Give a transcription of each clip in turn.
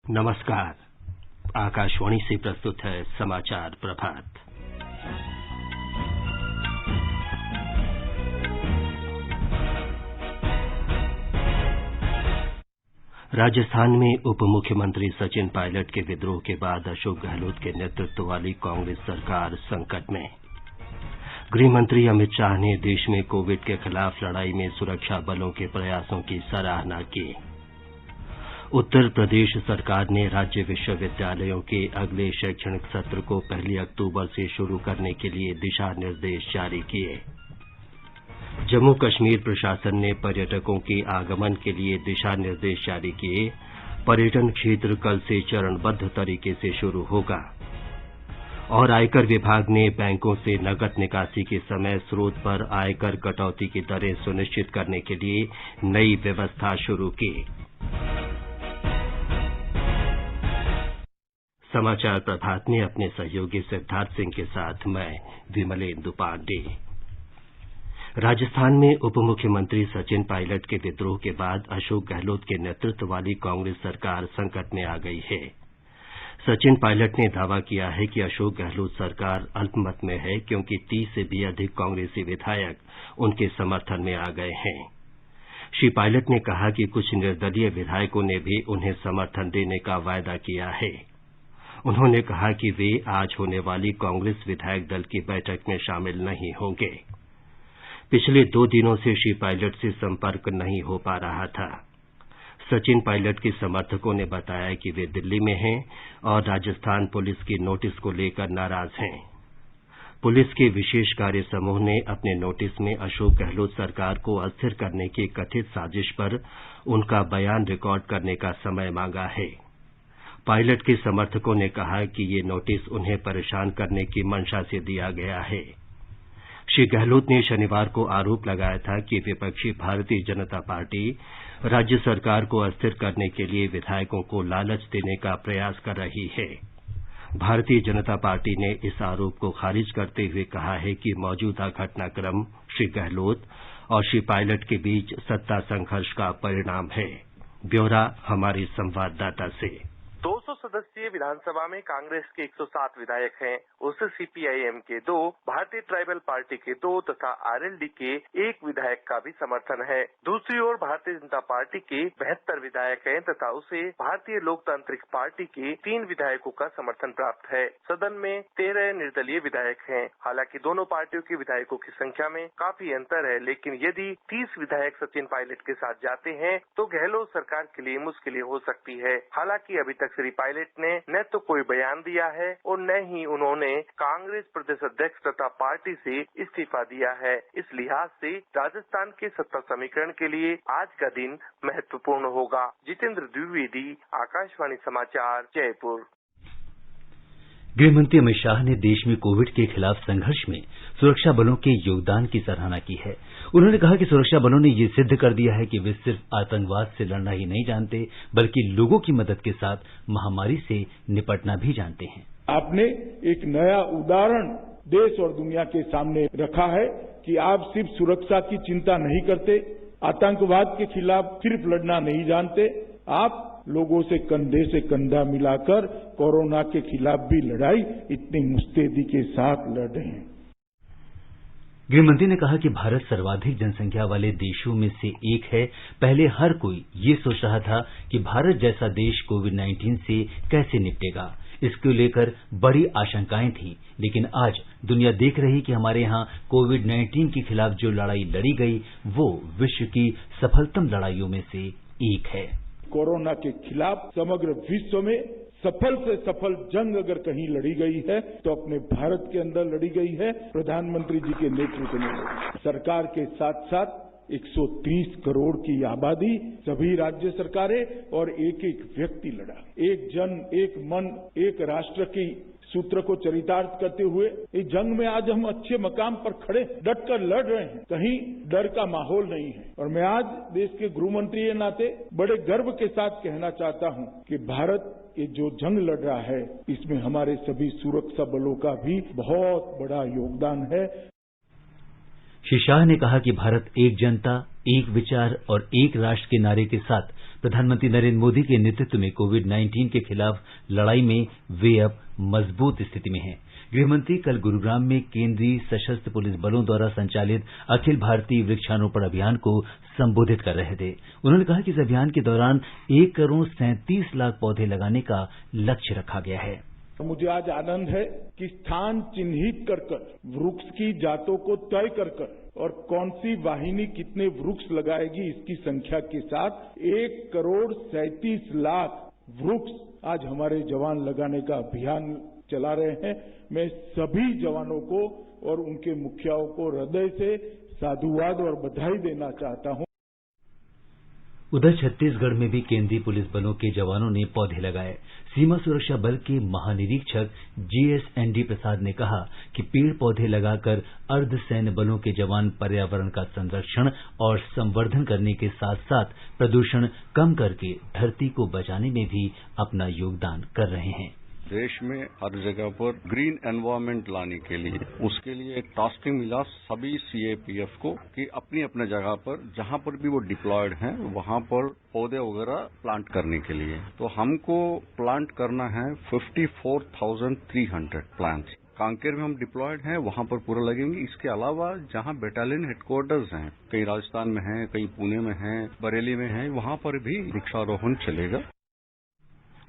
नमस्कार। आकाशवाणी से प्रस्तुत है समाचार प्रभात। राजस्थान में उप मुख्यमंत्री सचिन पायलट के विद्रोह के बाद अशोक गहलोत के नेतृत्व वाली कांग्रेस सरकार संकट में। गृह मंत्री अमित शाह ने देश में कोविड के खिलाफ लड़ाई में सुरक्षा बलों के प्रयासों की सराहना की। उत्तर प्रदेश सरकार ने राज्य विश्वविद्यालयों के अगले शैक्षणिक सत्र को 1 अक्टूबर से शुरू करने के लिए दिशा निर्देश जारी किए। जम्मू कश्मीर प्रशासन ने पर्यटकों के आगमन के लिए दिशा निर्देश जारी किए। पर्यटन क्षेत्र कल से चरणबद्ध तरीके से शुरू होगा। और आयकर विभाग ने बैंकों से नकद निकासी के समय स्रोत पर आयकर कटौती की दरें सुनिश्चित करने के लिए नई व्यवस्था शुरू की। समाचार प्रभात में अपने सहयोगी सिद्धार्थ सिंह के साथ मैं विमलेंदु पांडे। राजस्थान में उप मुख्यमंत्री सचिन पायलट के विद्रोह के बाद अशोक गहलोत के नेतृत्व वाली कांग्रेस सरकार संकट में आ गई है। सचिन पायलट ने दावा किया है कि अशोक गहलोत सरकार अल्पमत में है क्योंकि 30 से भी अधिक कांग्रेसी विधायक उनके समर्थन में आ गए हैं। श्री पायलट ने कहा कि कुछ निर्दलीय विधायकों ने भी उन्हें समर्थन देने का वायदा किया है। उन्होंने कहा कि वे आज होने वाली कांग्रेस विधायक दल की बैठक में शामिल नहीं होंगे। पिछले 2 दिनों से श्री पायलट से संपर्क नहीं हो पा रहा था। सचिन पायलट के समर्थकों ने बताया कि वे दिल्ली में हैं और राजस्थान पुलिस की नोटिस को लेकर नाराज हैं। पुलिस के विशेष कार्य समूह ने अपने नोटिस में अशोक गहलोत सरकार को अस्थिर करने की कथित साजिश पर उनका बयान रिकॉर्ड करने का समय मांगा है। पायलट के समर्थकों ने कहा कि ये नोटिस उन्हें परेशान करने की मंशा से दिया गया है। श्री गहलोत ने शनिवार को आरोप लगाया था कि विपक्षी भारतीय जनता पार्टी राज्य सरकार को अस्थिर करने के लिए विधायकों को लालच देने का प्रयास कर रही है। भारतीय जनता पार्टी ने इस आरोप को खारिज करते हुए कहा है कि मौजूदा घटनाक्रम श्री गहलोत और श्री पायलट के बीच सत्ता संघर्ष का परिणाम है। ब्यौरा हमारे संवाददाता से। 200 सदस्यीय विधानसभा में कांग्रेस के 107 विधायक हैं। उससे सीपीआईएम के 2, भारतीय ट्राइबल पार्टी के 2 तथा आरएलडी के 1 विधायक का भी समर्थन है। दूसरी ओर भारतीय जनता पार्टी के 72 विधायक हैं तथा उसे भारतीय लोकतांत्रिक पार्टी के 3 विधायकों का समर्थन प्राप्त है। सदन में 13 निर्दलीय विधायक हैं। हालांकि दोनों पार्टियों के विधायकों की संख्या में काफी अंतर है, लेकिन यदि 30 विधायक सचिन पायलट के साथ जाते हैं तो गहलोत सरकार के लिए मुश्किलें हो सकती है। हालांकि अभी तक श्री पायलट ने न तो कोई बयान दिया है और न ही उन्होंने कांग्रेस प्रदेश अध्यक्ष तथा पार्टी से इस्तीफा दिया है। इस लिहाज से राजस्थान के सत्ता समीकरण के लिए आज का दिन महत्वपूर्ण होगा। जितेंद्र द्विवेदी, आकाशवाणी समाचार, जयपुर। गृहमंत्री अमित शाह ने देश में कोविड के खिलाफ संघर्ष में सुरक्षा बलों के योगदान की सराहना की है। उन्होंने कहा कि सुरक्षा बलों ने ये सिद्ध कर दिया है कि वे सिर्फ आतंकवाद से लड़ना ही नहीं जानते, बल्कि लोगों की मदद के साथ महामारी से निपटना भी जानते हैं। आपने एक नया उदाहरण देश और दुनिया के सामने रखा है कि आप सिर्फ सुरक्षा की चिंता नहीं करते, आतंकवाद के खिलाफ सिर्फ लड़ना नहीं जानते, आप लोगों से कंधे से कंधा मिलाकर कोरोना के खिलाफ भी लड़ाई इतनी मुस्तैदी के साथ लड़ रहे हैं। गृहमंत्री ने कहा कि भारत सर्वाधिक जनसंख्या वाले देशों में से एक है। पहले हर कोई ये सोच रहा था कि भारत जैसा देश कोविड-19 से कैसे निपटेगा। इसको लेकर बड़ी आशंकाएं थी, लेकिन आज दुनिया देख रही कि हमारे यहाँ कोविड-19 के खिलाफ जो लड़ाई लड़ी गई वो विश्व की सफलतम लड़ाइयों में से एक है। कोरोना के खिलाफ समग्र विश्व में सफल से सफल जंग अगर कहीं लड़ी गई है तो अपने भारत के अंदर लड़ी गई है। प्रधानमंत्री जी के नेतृत्व में सरकार के साथ साथ 130 करोड़ की आबादी, सभी राज्य सरकारें और एक एक व्यक्ति लड़ा। एक जन, एक मन, एक राष्ट्र की सूत्र को चरितार्थ करते हुए इस जंग में आज हम अच्छे मकाम पर खड़े डटकर लड़ रहे हैं। कहीं डर का माहौल नहीं है। और मैं आज देश के गृह मंत्री के नाते बड़े गर्व के साथ कहना चाहता हूं कि भारत ये जो जंग लड़ रहा है इसमें हमारे सभी सुरक्षा बलों का भी बहुत बड़ा योगदान है। श्री शाह ने कहा कि भारत एक जनता, एक विचार और एक राष्ट्र के नारे के साथ प्रधानमंत्री नरेंद्र मोदी के नेतृत्व में कोविड-19 के खिलाफ लड़ाई में वे अब मजबूत स्थिति में हैं। गृहमंत्री कल गुरुग्राम में केंद्रीय सशस्त्र पुलिस बलों द्वारा संचालित अखिल भारतीय वृक्षारोपण अभियान को संबोधित कर रहे थे। उन्होंने कहा कि इस अभियान के दौरान 1 करोड़ 37 लाख पौधे लगाने का लक्ष्य रखा गया है। मुझे आज आनंद है कि स्थान चिन्हित कर वृक्ष की जातों को तय कर और कौन सी वाहिनी कितने वृक्ष लगाएगी इसकी संख्या के साथ 1 करोड़ 37 लाख वृक्ष आज हमारे जवान लगाने का अभियान चला रहे हैं। मैं सभी जवानों को और उनके मुखियाओं को हृदय से साधुवाद और बधाई देना चाहता हूं। उधर छत्तीसगढ़ में भी केंद्रीय पुलिस बलों के जवानों ने पौधे लगाए। सीमा सुरक्षा बल के महानिरीक्षक GSND प्रसाद ने कहा कि पेड़ पौधे लगाकर अर्धसैन्य बलों के जवान पर्यावरण का संरक्षण और संवर्धन करने के साथ साथ प्रदूषण कम करके धरती को बचाने में भी अपना योगदान कर रहे हैं। देश में हर जगह पर ग्रीन एनवायरनमेंट लाने के लिए उसके लिए एक टास्किंग मिला सभी CAPF को कि अपनी अपने जगह पर जहां पर भी वो डिप्लॉयड हैं वहां पर पौधे वगैरह प्लांट करने के लिए। तो हमको प्लांट करना है 54,300 प्लांट्स। कांकेर में हम डिप्लॉयड हैं वहां पर पूरा लगेंगे। इसके अलावा जहां बटालियन हेडक्वार्टर्स हैं, कहीं राजस्थान में हैं, कहीं पुणे में हैं, बरेली में हैं, वहां पर भी वृक्षारोपण चलेगा।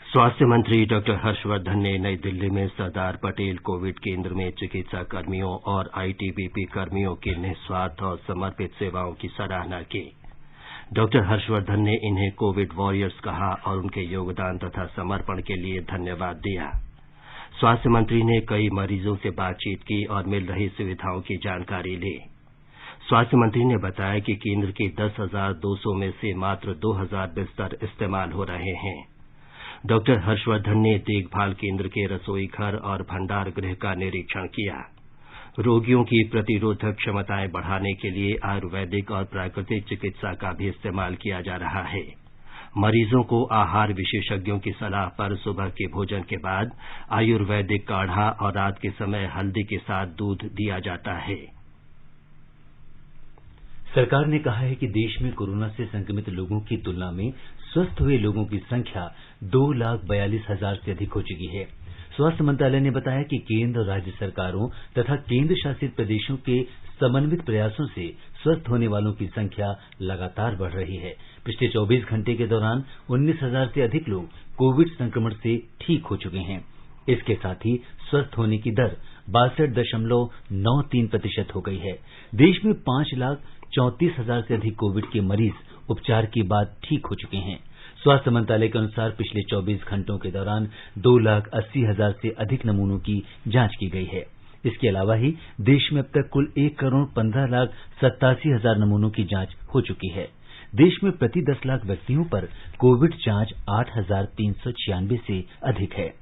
स्वास्थ्य मंत्री डॉक्टर हर्षवर्धन ने नई दिल्ली में सरदार पटेल कोविड केंद्र में चिकित्सा कर्मियों और ITBP कर्मियों की निस्वार्थ और समर्पित सेवाओं की सराहना की। डॉक्टर हर्षवर्धन ने इन्हें कोविड वॉरियर्स कहा और उनके योगदान तथा समर्पण के लिए धन्यवाद दिया। स्वास्थ्य मंत्री ने कई मरीजों से बातचीत की और मिल रही सुविधाओं की जानकारी ली। स्वास्थ्य मंत्री ने बताया कि केंद्र के 10,200 में से मात्र 2,000 बिस्तर इस्तेमाल हो रहे हैं। डॉक्टर हर्षवर्धन ने देखभाल केंद्र के रसोई घर और भंडार गृह का निरीक्षण किया। रोगियों की प्रतिरोधक क्षमताएं बढ़ाने के लिए आयुर्वेदिक और प्राकृतिक चिकित्सा का भी इस्तेमाल किया जा रहा है। मरीजों को आहार विशेषज्ञों की सलाह पर सुबह के भोजन के बाद आयुर्वेदिक काढ़ा और रात के समय हल्दी के साथ दूध दिया जाता है। सरकार ने कहा है कि देश में कोरोना से संक्रमित लोगों की तुलना में स्वस्थ हुए लोगों की संख्या 2,42,000 से अधिक हो चुकी है। स्वास्थ्य मंत्रालय ने बताया कि केंद्र और राज्य सरकारों तथा केंद्र शासित प्रदेशों के समन्वित प्रयासों से स्वस्थ होने वालों की संख्या लगातार बढ़ रही है। पिछले 24 घंटे के दौरान 19,000 से अधिक लोग कोविड संक्रमण से ठीक हो चुके हैं। इसके साथ ही स्वस्थ होने की दर 62.93% हो गई है। देश में 5,34,000 से अधिक कोविड के मरीज उपचार के बाद ठीक हो चुके हैं। स्वास्थ्य मंत्रालय के अनुसार पिछले 24 घंटों के दौरान 2,80,000 से अधिक नमूनों की जांच की गई है। इसके अलावा ही देश में अब तक कुल 1,15,87,000 नमूनों की जांच हो चुकी है। देश में प्रति 10 लाख व्यक्तियों पर कोविड जांच 8,396 से अधिक है।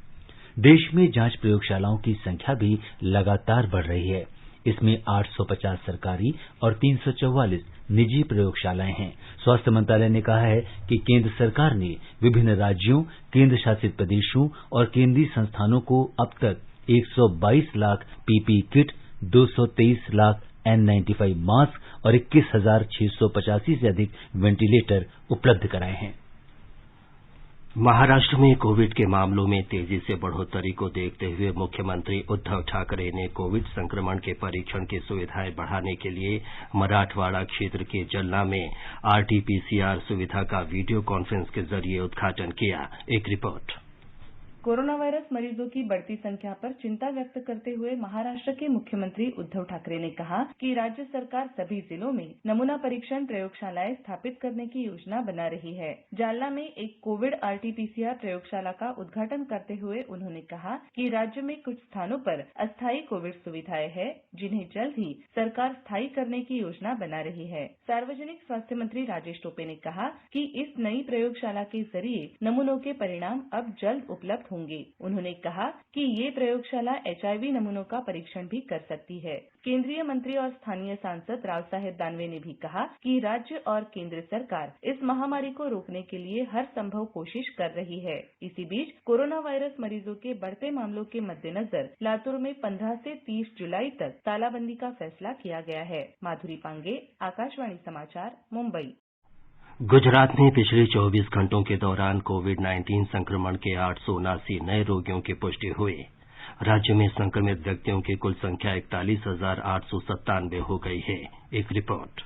देश में जांच प्रयोगशालाओं की संख्या भी लगातार बढ़ रही है। इसमें 850 सरकारी और 344 निजी प्रयोगशालाएं हैं। स्वास्थ्य मंत्रालय ने कहा है कि केंद्र सरकार ने विभिन्न राज्यों, केंद्र शासित प्रदेशों और केंद्रीय संस्थानों को अब तक 122 lakh PPE kit, 223 lakh N95 mask और 21,685 से अधिक वेंटिलेटर उपलब्ध कराए हैं। महाराष्ट्र में कोविड के मामलों में तेजी से बढ़ोतरी को देखते हुए मुख्यमंत्री उद्धव ठाकरे ने कोविड संक्रमण के परीक्षण की सुविधाएं बढ़ाने के लिए मराठवाड़ा क्षेत्र के जलना में RT-PCR सुविधा का वीडियो कॉन्फ्रेंस के जरिए उद्घाटन किया। एक रिपोर्ट। कोरोना वायरस मरीजों की बढ़ती संख्या पर चिंता व्यक्त करते हुए महाराष्ट्र के मुख्यमंत्री उद्धव ठाकरे ने कहा कि राज्य सरकार सभी जिलों में नमूना परीक्षण प्रयोगशालाएं स्थापित करने की योजना बना रही है। जालना में एक कोविड RT-PCR प्रयोगशाला का उद्घाटन करते हुए उन्होंने कहा कि राज्य में कुछ स्थानों पर अस्थायी कोविड सुविधाएं हैं, जिन्हें जल्द ही सरकार स्थायी करने की योजना बना रही है। सार्वजनिक स्वास्थ्य मंत्री राजेश टोपे ने कहा कि इस नई प्रयोगशाला के जरिए नमूनों के परिणाम अब जल्द उपलब्ध होंगे। उन्होंने कहा कि ये प्रयोगशाला HIV नमूनों का परीक्षण भी कर सकती है। केंद्रीय मंत्री और स्थानीय सांसद राव साहेब दानवे ने भी कहा कि राज्य और केंद्र सरकार इस महामारी को रोकने के लिए हर संभव कोशिश कर रही है। इसी बीच कोरोना वायरस मरीजों के बढ़ते मामलों के मद्देनजर लातूर में 15 से 30 जुलाई तक तालाबंदी का फैसला किया गया है। माधुरी पांगे, आकाशवाणी समाचार, मुंबई। गुजरात में पिछले 24 घंटों के दौरान कोविड-19 संक्रमण के 879 नए रोगियों की पुष्टि हुई। राज्य में संक्रमित व्यक्तियों की कुल संख्या 41,897 हो गई है। एक रिपोर्ट।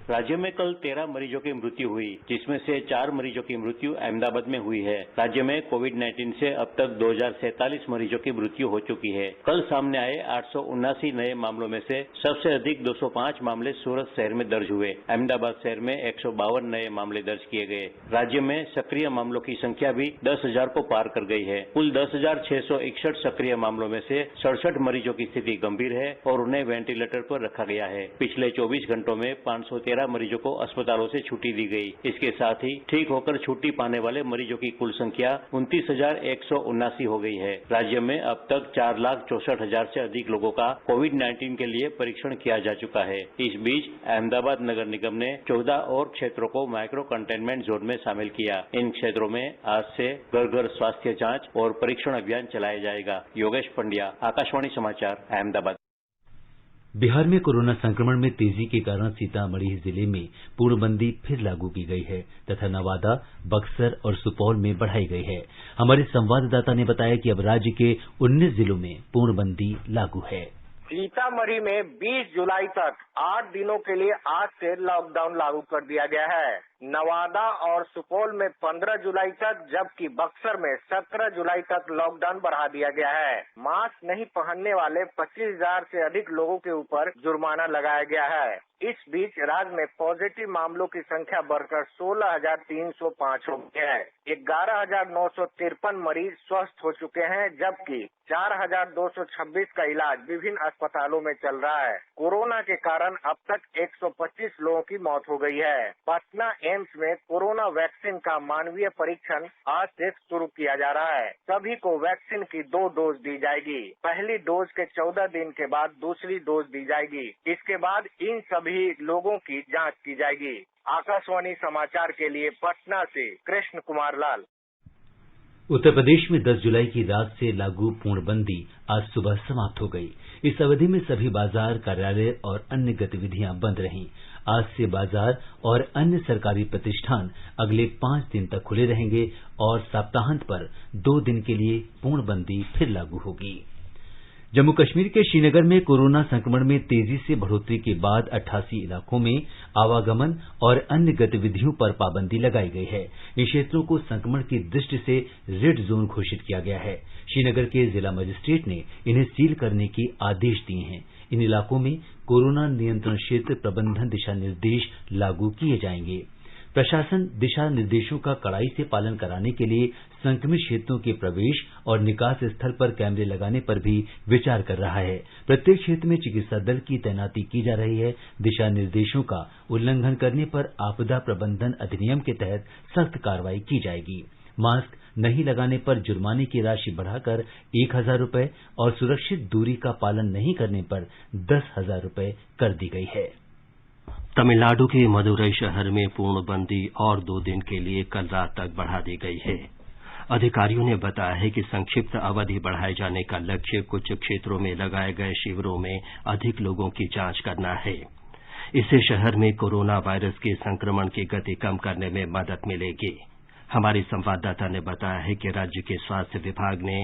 राज्य में कल 13 मरीजों की मृत्यु हुई, जिसमें से 4 मरीजों की मृत्यु अहमदाबाद में हुई है। राज्य में कोविड-19 से अब तक 2047 मरीजों की मृत्यु हो चुकी है। कल सामने आए 879 नए मामलों में से सबसे अधिक 205 मामले सूरत शहर में दर्ज हुए। अहमदाबाद शहर में 152 नए मामले दर्ज किए गए। राज्य में सक्रिय मामलों की संख्या भी 10,000 को पार कर गई है। कुल 10,661 सक्रिय मामलों में से 67 मरीजों की स्थिति गंभीर है और उन्हें वेंटिलेटर पर रखा गया है। पिछले 24 घंटों में 513 मरीजों को अस्पतालों से छुट्टी दी गई। इसके साथ ही ठीक होकर छुट्टी पाने वाले मरीजों की कुल संख्या 29,179 हो गई है। राज्य में अब तक 4,64,000 से अधिक लोगों का कोविड-19 के लिए परीक्षण किया जा चुका है। इस बीच अहमदाबाद नगर निगम ने 14 और क्षेत्रों को माइक्रो कंटेनमेंट जोन में शामिल किया। इन क्षेत्रों में आज से घर घर स्वास्थ्य जांच और परीक्षण अभियान चलाया जाएगा। योगेश पंड्या, आकाशवाणी समाचार, अहमदाबाद। बिहार में कोरोना संक्रमण में तेजी के कारण सीतामढ़ी जिले में पूर्णबंदी फिर लागू की गई है तथा नवादा, बक्सर और सुपौल में बढ़ाई गई है। हमारे संवाददाता ने बताया कि अब राज्य के 19 जिलों में पूर्णबंदी लागू है। सीतामढ़ी में 20 जुलाई तक 8 दिनों के लिए आज से लॉकडाउन लागू कर दिया गया है। नवादा और सुपौल में 15 जुलाई तक, जबकि बक्सर में 17 जुलाई तक लॉकडाउन बढ़ा दिया गया है। मास्क नहीं पहनने वाले 25,000 से अधिक लोगों के ऊपर जुर्माना लगाया गया है। इस बीच राज्य में पॉजिटिव मामलों की संख्या बढ़कर 16,305 हो गई है। 11,953 मरीज स्वस्थ हो चुके हैं, जबकि 4,226 का इलाज विभिन्न अस्पतालों में चल रहा है। कोरोना के कारण अब तक 125 लोगों की मौत हो गई है। पटना एम्स में कोरोना वैक्सीन का मानवीय परीक्षण आज से शुरू किया जा रहा है। सभी को वैक्सीन की 2 डोज दी जाएगी। पहली डोज के 14 दिन के बाद दूसरी डोज दी जाएगी। इसके बाद इन सभी लोगों की जांच की जाएगी। आकाशवाणी समाचार के लिए पटना से कृष्ण कुमार लाल। उत्तर प्रदेश में 10 जुलाई की रात से लागू पूर्णबंदी आज सुबह समाप्त हो गई। इस अवधि में सभी बाजार, कार्यालय और अन्य गतिविधियां बंद रहीं। आज से बाजार और अन्य सरकारी प्रतिष्ठान अगले 5 दिन तक खुले रहेंगे और सप्ताहांत पर 2 दिन के लिए पूर्णबंदी फिर लागू होगी। जम्मू कश्मीर के श्रीनगर में कोरोना संक्रमण में तेजी से बढ़ोतरी के बाद 88 इलाकों में आवागमन और अन्य गतिविधियों पर पाबंदी लगाई गई है। इन क्षेत्रों को संक्रमण की दृष्टि से रेड जोन घोषित किया गया है। श्रीनगर के जिला मजिस्ट्रेट ने इन्हें सील करने के आदेश दिए हैं। इन इलाकों में कोरोना नियंत्रण क्षेत्र प्रबंधन दिशा निर्देश लागू किए जाएंगे। प्रशासन दिशा निर्देशों का कड़ाई से पालन कराने के लिए संक्रमित क्षेत्रों के प्रवेश और निकास स्थल पर कैमरे लगाने पर भी विचार कर रहा है। प्रत्येक क्षेत्र में चिकित्सा दल की तैनाती की जा रही है। दिशा निर्देशों का उल्लंघन करने पर आपदा प्रबंधन अधिनियम के तहत सख्त कार्रवाई की जाएगी। मास्क नहीं लगाने पर जुर्माने की राशि बढ़ाकर 1,000 रुपये और सुरक्षित दूरी का पालन नहीं करने पर 10,000 रुपये कर दी गई है। तमिलनाडु के मदुरई शहर में पूर्णबंदी और 2 दिन के लिए कल रात तक बढ़ा दी गई है। अधिकारियों ने बताया है कि संक्षिप्त अवधि बढ़ाए जाने का लक्ष्य कुछ क्षेत्रों में लगाए गए शिविरों में अधिक लोगों की जांच करना है। इससे शहर में कोरोना वायरस के संक्रमण की गति कम करने में मदद मिलेगी। हमारे संवाददाता ने बताया है कि राज्य के स्वास्थ्य विभाग ने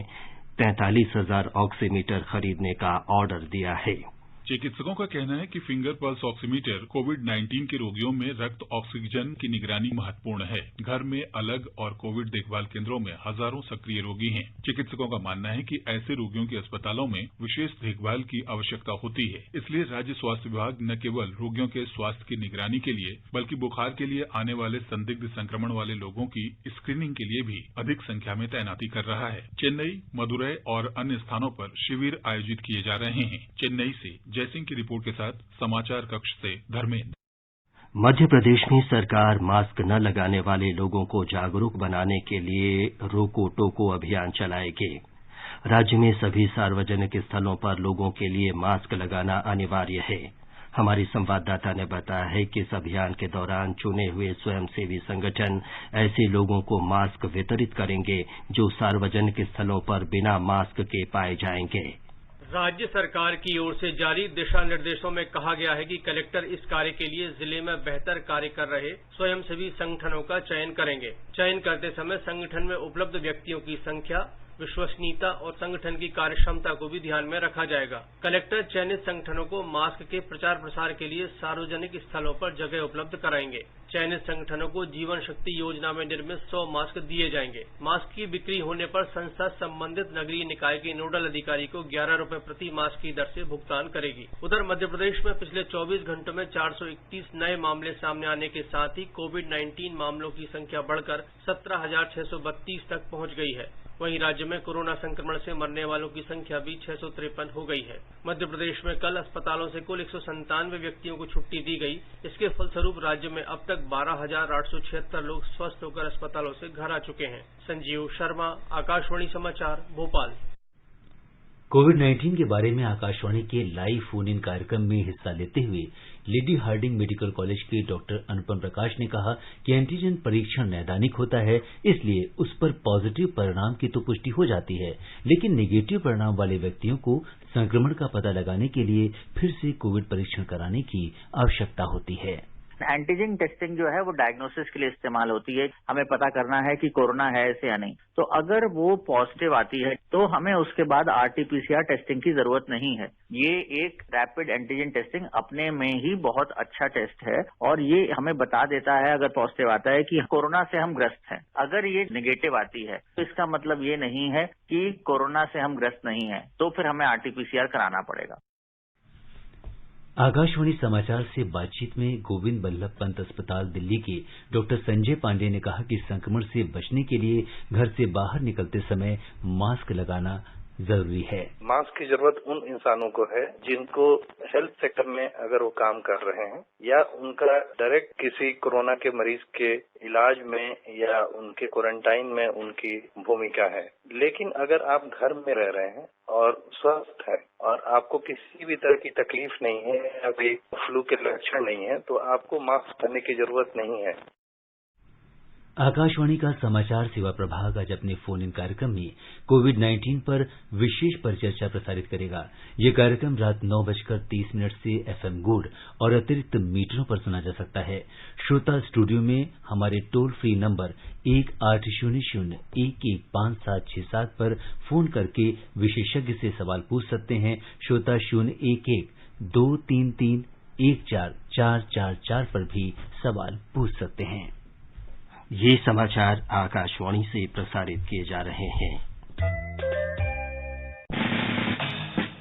43,000 ऑक्सीमीटर खरीदने का ऑर्डर दिया है। चिकित्सकों का कहना है कि फिंगर पल्स ऑक्सीमीटर कोविड-19 के रोगियों में रक्त ऑक्सीजन की निगरानी महत्वपूर्ण है। घर में अलग और कोविड देखभाल केंद्रों में हजारों सक्रिय रोगी हैं। चिकित्सकों का मानना है कि ऐसे रोगियों के अस्पतालों में विशेष देखभाल की आवश्यकता होती है। इसलिए राज्य स्वास्थ्य विभाग न केवल रोगियों के स्वास्थ्य की निगरानी के लिए बल्कि बुखार के लिए आने वाले संदिग्ध संक्रमण वाले लोगों की स्क्रीनिंग के लिए भी अधिक संख्या में तैनाती कर रहा है। चेन्नई, मदुरई और अन्य स्थानों पर शिविर आयोजित किए जा रहे हैं। चेन्नई से जयसिंह की रिपोर्ट के साथ समाचार कक्ष से धर्मेंद्र। मध्य प्रदेश में सरकार मास्क न लगाने वाले लोगों को जागरूक बनाने के लिए रोको टोको अभियान चलाएगी। राज्य में सभी सार्वजनिक स्थलों पर लोगों के लिए मास्क लगाना अनिवार्य है। हमारी संवाददाता ने बताया है कि इस अभियान के दौरान चुने हुए स्वयंसेवी संगठन ऐसे लोगों को मास्क वितरित करेंगे जो सार्वजनिक स्थलों पर बिना मास्क के पाए जाएंगे। राज्य सरकार की ओर से जारी दिशा निर्देशों में कहा गया है कि कलेक्टर इस कार्य के लिए जिले में बेहतर कार्य कर रहे स्वयंसेवी संगठनों का चयन करेंगे। चयन करते समय संगठन में उपलब्ध व्यक्तियों की संख्या, विश्वसनीयता और संगठन की कार्यक्षमता को भी ध्यान में रखा जाएगा। कलेक्टर चयनित संगठनों को मास्क के प्रचार प्रसार के लिए सार्वजनिक स्थलों पर जगह उपलब्ध कराएंगे। चयनित संगठनों को जीवन शक्ति योजना में निर्मित 100 मास्क दिए जाएंगे। मास्क की बिक्री होने पर संस्था संबंधित नगरीय निकाय के नोडल अधिकारी को 11 रुपए प्रति मास्क की दर से भुगतान करेगी। उधर मध्य प्रदेश में पिछले 24 घंटों में 431 नए मामले सामने आने के साथ ही कोविड-19 मामलों की संख्या बढ़कर 17,632 तक पहुंच गई है। वहीं राज्य में कोरोना संक्रमण से मरने वालों की संख्या भी 653 हो गई है। मध्य प्रदेश में कल अस्पतालों से कुल 197 व्यक्तियों को छुट्टी दी गई। इसके फलस्वरूप राज्य में अब तक 12,876 लोग स्वस्थ होकर अस्पतालों से घर आ चुके हैं। संजीव शर्मा, आकाशवाणी समाचार, भोपाल। कोविड-19 के बारे में आकाशवाणी के लाइव फोन इन कार्यक्रम में हिस्सा लेते हुए लेडी हार्डिंग मेडिकल कॉलेज के डॉक्टर अनुपम प्रकाश ने कहा कि एंटीजन परीक्षण नैदानिक होता है, इसलिए उस पर पॉजिटिव परिणाम की तो पुष्टि हो जाती है, लेकिन नेगेटिव परिणाम वाले व्यक्तियों को संक्रमण का पता लगाने के लिए फिर से कोविड परीक्षण कराने की आवश्यकता होती है। एंटीजन टेस्टिंग जो है वो डायग्नोसिस के लिए इस्तेमाल होती है। हमें पता करना है कि कोरोना है ऐसे या नहीं। तो अगर वो पॉजिटिव आती है तो हमें उसके बाद आरटी-पीसीआर टेस्टिंग की जरूरत नहीं है। ये एक रैपिड एंटीजन टेस्टिंग अपने में ही बहुत अच्छा टेस्ट है और ये हमें बता देता है अगर पॉजिटिव आता है कि कोरोना से हम ग्रस्त हैं। अगर ये नेगेटिव आती है तो इसका मतलब ये नहीं है कि कोरोना से हम ग्रस्त नहीं है, तो फिर हमें आरटी-पीसीआर कराना पड़ेगा। आकाशवाणी समाचार से बातचीत में गोविंद बल्लभ पंत अस्पताल दिल्ली के डॉक्टर संजय पांडे ने कहा कि संक्रमण से बचने के लिए घर से बाहर निकलते समय मास्क लगाना जरूरी है। मास्क की जरूरत उन इंसानों को है जिनको हेल्थ सेक्टर में अगर वो काम कर रहे हैं या उनका डायरेक्ट किसी कोरोना के मरीज के इलाज में या उनके क्वारंटाइन में उनकी भूमिका है। लेकिन अगर आप घर में रह रहे हैं और स्वस्थ है और आपको किसी भी तरह की तकलीफ नहीं है या कोई फ्लू के लक्षण नहीं है तो आपको मास्क पहनने की जरूरत नहीं है। आकाशवाणी का समाचार सेवा प्रभाग आज अपने फोन इन कार्यक्रम में कोविड-19 पर विशेष परिचर्चा प्रसारित करेगा। ये कार्यक्रम रात 9:30 से एफएम गोल्ड और अतिरिक्त मीटरों पर सुना जा सकता है। श्रोता स्टूडियो में हमारे टोल फ्री नंबर 1800-115767 पर फोन करके विशेषज्ञ से सवाल पूछ सकते हैं। श्रोता 011-233-1444 पर भी सवाल पूछ सकते हैं। ये समाचार आकाशवाणी से प्रसारित किए जा रहे हैं।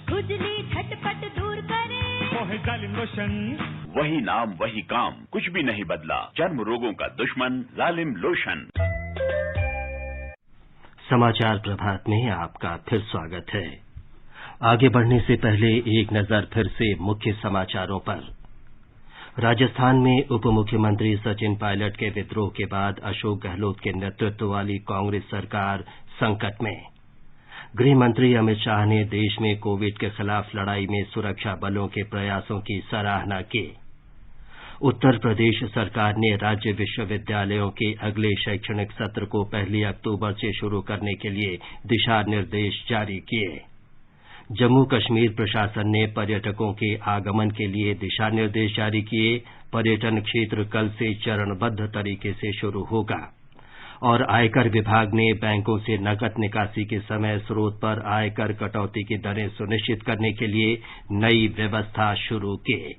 खुजली झटपट दूर करे, मोहे जालिम लोशन, वही नाम वही काम, कुछ भी नहीं बदला। चर्म रोगों का दुश्मन जालिम लोशन। समाचार प्रभात में आपका फिर स्वागत है। आगे बढ़ने से पहले एक नजर फिर से मुख्य समाचारों पर। राजस्थान में उप मुख्यमंत्री सचिन पायलट के विद्रोह के बाद अशोक गहलोत के नेतृत्व वाली कांग्रेस सरकार संकट में। गृह मंत्री अमित शाह ने देश में कोविड के खिलाफ लड़ाई में सुरक्षा बलों के प्रयासों की सराहना की। उत्तर प्रदेश सरकार ने राज्य विश्वविद्यालयों के अगले शैक्षणिक सत्र को 1 अक्टूबर से शुरू करने के लिए दिशा निर्देश जारी किए। जम्मू कश्मीर प्रशासन ने पर्यटकों के आगमन के लिए दिशा निर्देश जारी किए। पर्यटन क्षेत्र कल से चरणबद्ध तरीके से शुरू होगा। और आयकर विभाग ने बैंकों से नकद निकासी के समय स्रोत पर आयकर कटौती की दरें सुनिश्चित करने के लिए नई व्यवस्था शुरू की।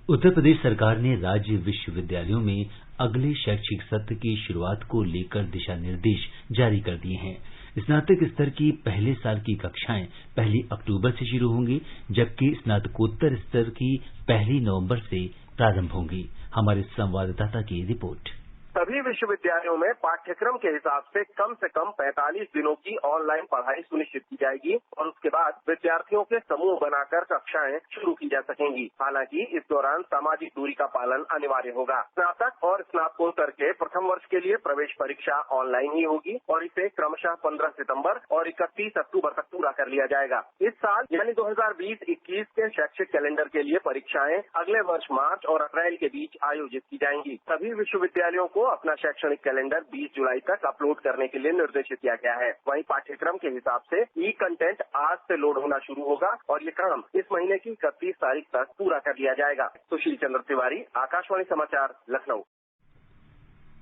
उत्तर प्रदेश सरकार ने राज्य विश्वविद्यालयों में अगले शैक्षिक सत्र की शुरुआत को लेकर दिशा निर्देश जारी कर दिए हैं। स्नातक स्तर की पहले साल की कक्षाएं 1 अक्टूबर से शुरू होंगी, जबकि स्नातकोत्तर स्तर की 1 नवंबर से प्रारंभ होंगी। हमारे संवाददाता की रिपोर्ट। सभी विश्वविद्यालयों में पाठ्यक्रम के हिसाब से कम 45 दिनों की ऑनलाइन पढ़ाई सुनिश्चित की जाएगी और उसके बाद विद्यार्थियों के समूह बनाकर कक्षाएं शुरू की जा सकेंगी। हालांकि इस दौरान सामाजिक दूरी का पालन अनिवार्य होगा। स्नातक और स्नातकोत्तर के प्रथम वर्ष के लिए प्रवेश परीक्षा ऑनलाइन ही होगी और इसे क्रमशः 15 सितंबर और 31 अक्टूबर तक पूरा कर लिया जाएगा। इस साल यानी 2020-21 के शैक्षिक कैलेंडर के लिए परीक्षाएं अगले वर्ष मार्च और अप्रैल के बीच आयोजित की जाएंगी। सभी विश्वविद्यालयों को अपना शैक्षणिक कैलेंडर 20 जुलाई तक अपलोड करने के लिए निर्देशित किया गया है। वहीं पाठ्यक्रम के हिसाब से ई कंटेंट आज से लोड होना शुरू होगा और ये काम इस महीने की 31 तारीख तक पूरा कर लिया जाएगा। सुशील चंद्र तिवारी, आकाशवाणी समाचार, लखनऊ।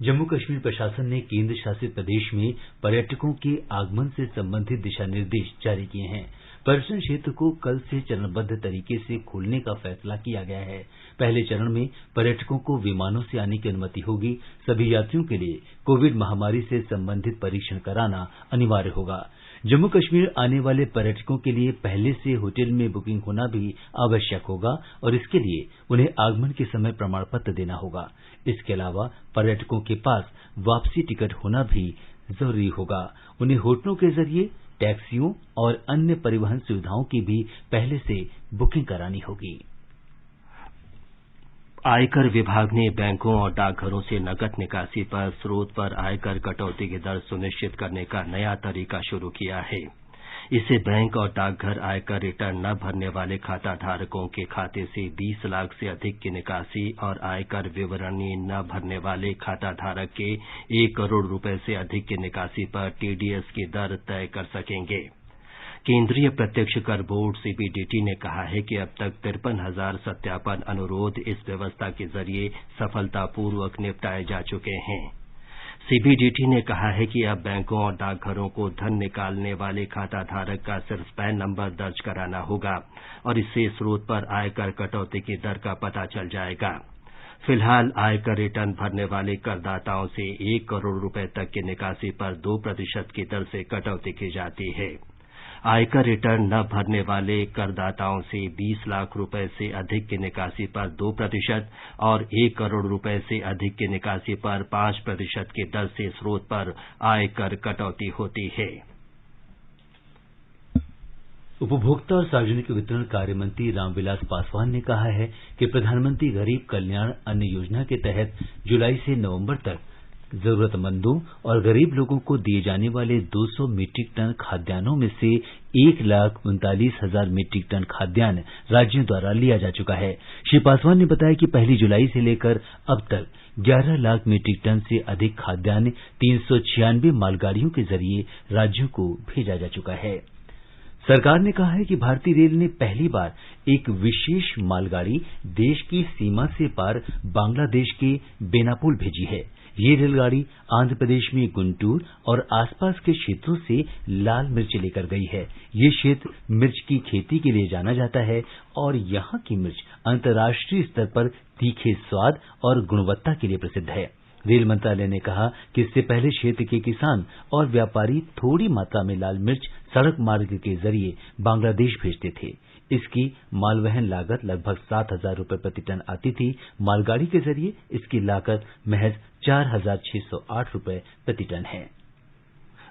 जम्मू कश्मीर प्रशासन ने केंद्र शासित प्रदेश में पर्यटकों के आगमन से संबंधित दिशा निर्देश जारी किए हैं। पर्यटन क्षेत्र को कल से चरणबद्ध तरीके से खोलने का फैसला किया गया है। पहले चरण में पर्यटकों को विमानों से आने की अनुमति होगी। सभी यात्रियों के लिए कोविड महामारी से संबंधित परीक्षण कराना अनिवार्य होगा। जम्मू कश्मीर आने वाले पर्यटकों के लिए पहले से होटल में बुकिंग होना भी आवश्यक होगा और इसके लिए उन्हें आगमन के समय प्रमाण पत्र देना होगा। इसके अलावा पर्यटकों के पास वापसी टिकट होना भी जरूरी होगा। उन्हें होटलों के जरिए टैक्सियों और अन्य परिवहन सुविधाओं की भी पहले से बुकिंग करानी होगी। आयकर विभाग ने बैंकों और डाकघरों से नकद निकासी पर स्रोत पर आयकर कटौती की दर सुनिश्चित करने का नया तरीका शुरू किया है। इससे बैंक और डाकघर आयकर रिटर्न न भरने वाले खाता धारकों के खाते से 20 लाख से अधिक की निकासी और आयकर विवरणी न भरने वाले खाता धारक के 1 करोड़ रुपए से अधिक की निकासी पर टीडीएस की दर तय कर सकेंगे। केंद्रीय प्रत्यक्ष कर बोर्ड सीबीडीटी ने कहा है कि अब तक 53,000 सत्यापन अनुरोध इस व्यवस्था के जरिए सफलतापूर्वक निपटाए जा चुके हैं। सीबीडीटी ने कहा है कि अब बैंकों और डाकघरों को धन निकालने वाले खाता धारक का सिर्फ पैन नंबर दर्ज कराना होगा और इससे स्रोत पर आयकर कटौती की दर का पता चल जाएगा। फिलहाल आयकर रिटर्न भरने वाले करदाताओं से 1 करोड़ रुपए तक की निकासी पर 2% की दर से कटौती की जाती है। आयकर रिटर्न न भरने वाले करदाताओं से 20 लाख रुपए से अधिक की निकासी पर 2% और 1 करोड़ रुपए से अधिक की निकासी पर 5% की दर से स्रोत पर आयकर कटौती होती है। उपभोक्ता और सार्वजनिक वितरण कार्य मंत्री रामविलास पासवान ने कहा है कि प्रधानमंत्री गरीब कल्याण अन्न योजना के तहत जुलाई से नवंबर तक जरूरतमंदों और गरीब लोगों को दिए जाने वाले 200 मीट्रिक टन खाद्यान्नों में से 1,39,000 मीट्रिक टन खाद्यान्न राज्यों द्वारा लिया जा चुका है। श्री पासवान ने बताया कि 1 जुलाई से लेकर अब तक 11 लाख मीट्रिक टन से अधिक खाद्यान्न 396 मालगाड़ियों के जरिए राज्यों को भेजा जा चुका है। सरकार ने कहा है कि भारतीय रेल ने पहली बार एक विशेष मालगाड़ी देश की सीमा से पार बांग्लादेश के बेनापोल भेजी है। ये रेलगाड़ी आंध्र प्रदेश में गुंटूर और आसपास के क्षेत्रों से लाल मिर्च लेकर गई है। ये क्षेत्र मिर्च की खेती के लिए जाना जाता है और यहाँ की मिर्च अंतर्राष्ट्रीय स्तर पर तीखे स्वाद और गुणवत्ता के लिए प्रसिद्ध है। रेल मंत्रालय ने कहा कि इससे पहले क्षेत्र के किसान और व्यापारी थोड़ी मात्रा में लाल मिर्च सड़क मार्ग के जरिए बांग्लादेश भेजते थे। इसकी मालवहन लागत लगभग 7,000 रुपए प्रति टन आती थी। मालगाड़ी के जरिए इसकी लागत महज 4,608 रुपए प्रति टन है।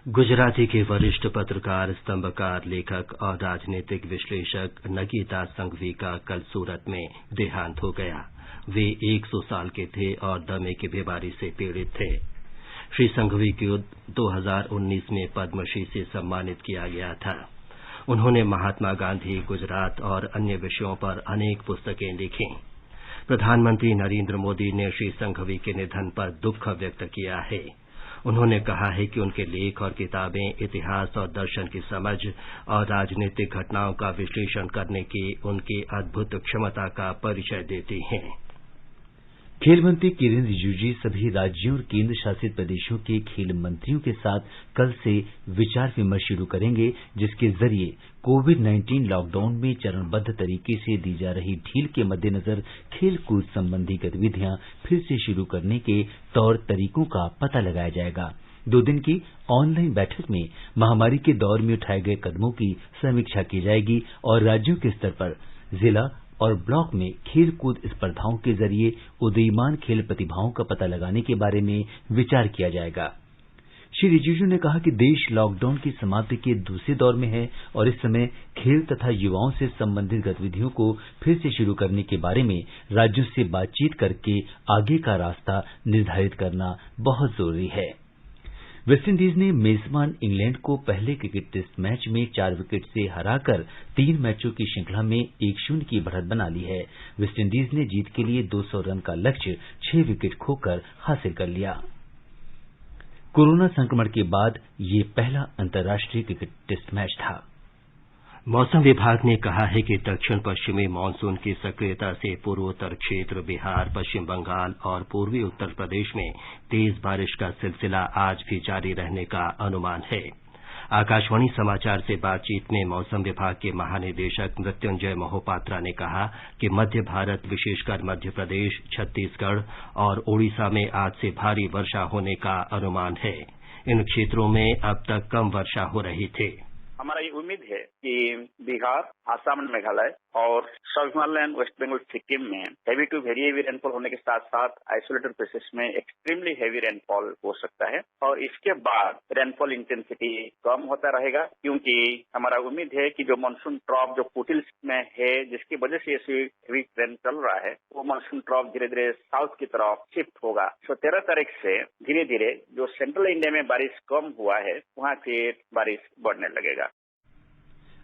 गुजराती के वरिष्ठ पत्रकार, स्तंभकार, लेखक और राजनीतिक विश्लेषक नगीता संघवी का कल सूरत में देहांत हो गया। वे 100 साल के थे और दमे की बीमारी से पीड़ित थे। श्री संघवी को 2019 में पद्मश्री से सम्मानित किया गया था। उन्होंने महात्मा गांधी, गुजरात और अन्य विषयों पर अनेक पुस्तकें लिखी। प्रधानमंत्री नरेंद्र मोदी ने श्री संघवी के निधन पर दुख व्यक्त किया है। उन्होंने कहा है कि उनके लेख और किताबें इतिहास और दर्शन की समझ और राजनीतिक घटनाओं का विश्लेषण करने की उनकी अद्भुत क्षमता का परिचय देती हैं। खेल मंत्री किरेन रिजिजू सभी राज्यों और केंद्र शासित प्रदेशों के खेल मंत्रियों के साथ कल से विचार विमर्श शुरू करेंगे, जिसके जरिए कोविड-19 लॉकडाउन में चरणबद्ध तरीके से दी जा रही ढील के मद्देनजर खेल कूद संबंधी गतिविधियां फिर से शुरू करने के तौर तरीकों का पता लगाया जाएगा। 2 दिन की ऑनलाइन बैठक में महामारी के दौर में उठाए गए कदमों की समीक्षा की जाएगी और राज्यों के स्तर पर जिला और ब्लॉक में खेल कूद स्पर्धाओं के जरिए उदीयमान खेल प्रतिभाओं का पता लगाने के बारे में विचार किया जाएगा। श्री रिजिजू ने कहा कि देश लॉकडाउन की समाप्ति के दूसरे दौर में है और इस समय खेल तथा युवाओं से संबंधित गतिविधियों को फिर से शुरू करने के बारे में राज्यों से बातचीत करके आगे का रास्ता निर्धारित करना बहुत जरूरी है। वेस्टइंडीज ने मेजबान इंग्लैंड को पहले क्रिकेट टेस्ट मैच में 4 विकेट से हराकर 3 मैचों की श्रृंखला में 1-0 की बढ़त बना ली है। वेस्टइंडीज ने जीत के लिए 200 रन का लक्ष्य 6 विकेट खोकर हासिल कर लिया। कोरोना संक्रमण के बाद ये पहला अंतर्राष्ट्रीय क्रिकेट टेस्ट मैच था। मौसम विभाग ने कहा है कि दक्षिण पश्चिमी मानसून की सक्रियता से पूर्वोत्तर क्षेत्र, बिहार, पश्चिम बंगाल और पूर्वी उत्तर प्रदेश में तेज बारिश का सिलसिला आज भी जारी रहने का अनुमान है। आकाशवाणी समाचार से बातचीत में मौसम विभाग के महानिदेशक मृत्युंजय मोहपात्रा ने कहा कि मध्य भारत, विशेषकर मध्य प्रदेश, छत्तीसगढ़ और ओडिशा में आज से भारी वर्षा होने का अनुमान है। इन क्षेत्रों में अब तक कम वर्षा हो रही थी। हमारा ये उम्मीद है कि बिहार, आसाम, मेघालय और south Himalayan, west Bengal, Sikkim में heavy to very heavy rainfall होने के साथ साथ आइसोलेटेड प्लेसेस में एक्सट्रीमली हेवी रेनफॉल हो सकता है और इसके बाद रेनफॉल इंटेंसिटी कम होता रहेगा, क्योंकि हमारा उम्मीद है कि जो मानसून ट्रॉफ जो फुटिल्स में है, जिसकी वजह से ऐसी हेवी रेन चल रहा है, वो मानसून ट्रॉफ धीरे धीरे साउथ की तरफ शिफ्ट होगा। तो 13 तारीख से धीरे धीरे जो सेंट्रल इंडिया में बारिश कम हुआ है, वहाँ फिर बारिश बढ़ने लगेगा।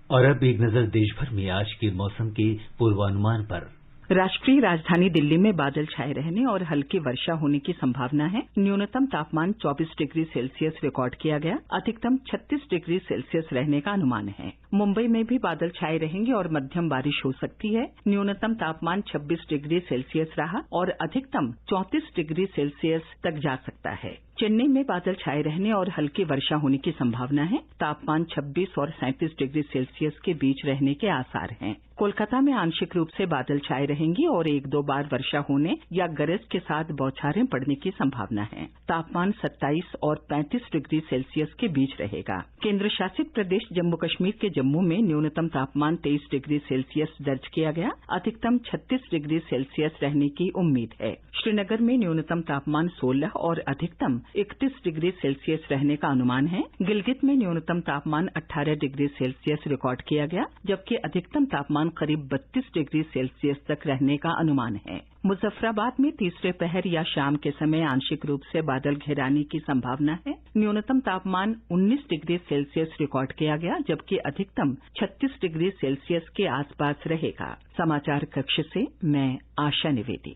और अब एक नजर देश भर में आज के मौसम के पूर्वानुमान पर। राष्ट्रीय राजधानी दिल्ली में बादल छाए रहने और हल्की वर्षा होने की संभावना है। न्यूनतम तापमान 24 डिग्री सेल्सियस रिकॉर्ड किया गया। अधिकतम 36 डिग्री सेल्सियस रहने का अनुमान है। मुंबई में भी बादल छाए रहेंगे और मध्यम बारिश हो सकती है। न्यूनतम तापमान 26 डिग्री सेल्सियस रहा और अधिकतम 34 डिग्री सेल्सियस तक जा सकता है। चेन्नई में बादल छाए रहने और हल्की वर्षा होने की संभावना है। तापमान 26 और 37 डिग्री सेल्सियस के बीच रहने के आसार हैं। कोलकाता में आंशिक रूप से बादल छाए रहेंगी और 1-2 बार वर्षा होने या गरज के साथ बौछारें पड़ने की संभावना है। तापमान 27 और 35 डिग्री सेल्सियस के बीच रहेगा। केंद्र शासित प्रदेश जम्मू कश्मीर के जम्मू में न्यूनतम तापमान 23 डिग्री सेल्सियस दर्ज किया गया। अधिकतम 36 डिग्री सेल्सियस रहने की उम्मीद है। श्रीनगर में न्यूनतम तापमान 16 और अधिकतम 31 डिग्री सेल्सियस रहने का अनुमान है। गिलगित में न्यूनतम तापमान 18 डिग्री सेल्सियस रिकॉर्ड किया गया, जबकि अधिकतम तापमान करीब 32 डिग्री सेल्सियस तक रहने का अनुमान है। मुजफ्फराबाद में तीसरे पहर या शाम के समय आंशिक रूप से बादल घिराने की संभावना है। न्यूनतम तापमान 19 डिग्री सेल्सियस रिकॉर्ड किया गया, जबकि अधिकतम 36 डिग्री सेल्सियस के आसपास रहेगा। समाचार कक्ष से मैं आशा निवेदी।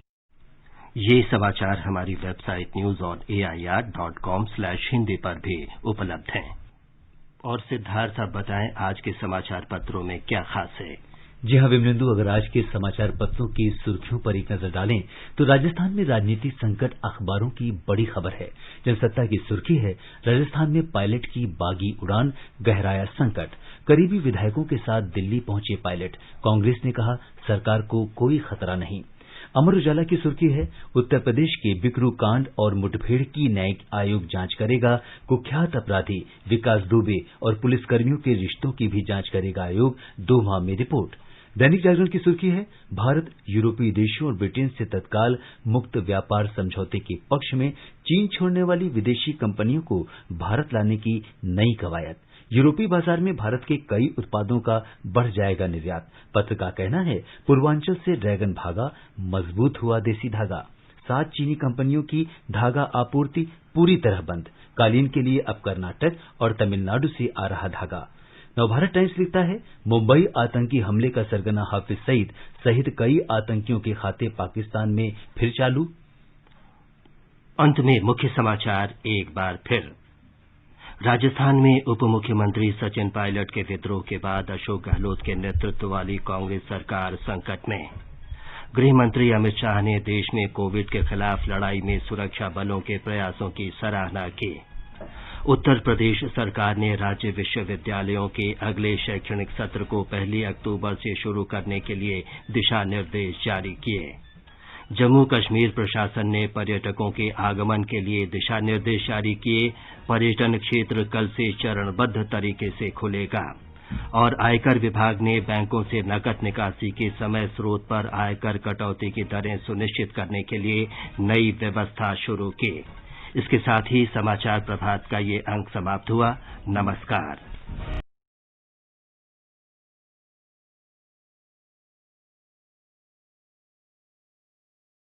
ये समाचार हमारी वेबसाइट news.air.com/hindi पर भी उपलब्ध हैं। और सिद्धार्थ, आप बताएं आज के समाचार पत्रों में क्या खास है? जी हाँ विमलेंदु, अगर आज के समाचार पत्रों की सुर्खियों पर एक नजर डालें तो राजस्थान में राजनीतिक संकट अखबारों की बड़ी खबर है। जनसत्ता की सुर्खी है, राजस्थान में पायलट की बागी उड़ान, गहराया संकट। करीबी विधायकों के साथ दिल्ली पहुंचे पायलट, कांग्रेस ने कहा सरकार को कोई खतरा नहीं। अमर उजाला की सुर्खी है, उत्तर प्रदेश के बिकरू कांड और मुठभेड़ की न्यायिक आयोग जांच करेगा। कुख्यात अपराधी विकास दुबे और पुलिसकर्मियों के रिश्तों की भी जांच करेगा आयोग, 2 माह में रिपोर्ट। दैनिक जागरण की सुर्खी है, भारत यूरोपीय देशों और ब्रिटेन से तत्काल मुक्त व्यापार समझौते के पक्ष में, चीन छोड़ने वाली विदेशी कंपनियों को भारत लाने की नई कवायद। यूरोपीय बाजार में भारत के कई उत्पादों का बढ़ जाएगा निर्यात। पत्र का कहना है, पूर्वांचल से ड्रैगन भागा, मजबूत हुआ देसी धागा। 7 चीनी कंपनियों की धागा आपूर्ति पूरी तरह बंद। कालीन के लिए अब कर्नाटक और तमिलनाडु से आ रहा धागा। नवभारत टाइम्स लिखता है, मुंबई आतंकी हमले का सरगना हाफिज सईद सहित कई आतंकियों के खाते पाकिस्तान में फिर चालू। अंत में मुख्य समाचार एक बार फिर। राजस्थान में उप मुख्यमंत्री सचिन पायलट के विद्रोह के बाद अशोक गहलोत के नेतृत्व वाली कांग्रेस सरकार संकट में। गृह मंत्री अमित शाह ने देश में कोविड के खिलाफ लड़ाई में सुरक्षा बलों के प्रयासों की सराहना की। उत्तर प्रदेश सरकार ने राज्य विश्वविद्यालयों के अगले शैक्षणिक सत्र को 1 अक्टूबर से शुरू करने के लिए दिशा निर्देश जारी किए। जम्मू कश्मीर प्रशासन ने पर्यटकों के आगमन के लिए दिशा निर्देश जारी किए। पर्यटन क्षेत्र कल से चरणबद्ध तरीके से खुलेगा। और आयकर विभाग ने बैंकों से नकद निकासी के समय स्रोत पर आयकर कटौती की दरें सुनिश्चित करने के लिए नई व्यवस्था शुरू की। इसके साथ ही समाचार प्रभात का ये अंक समाप्त हुआ। नमस्कार।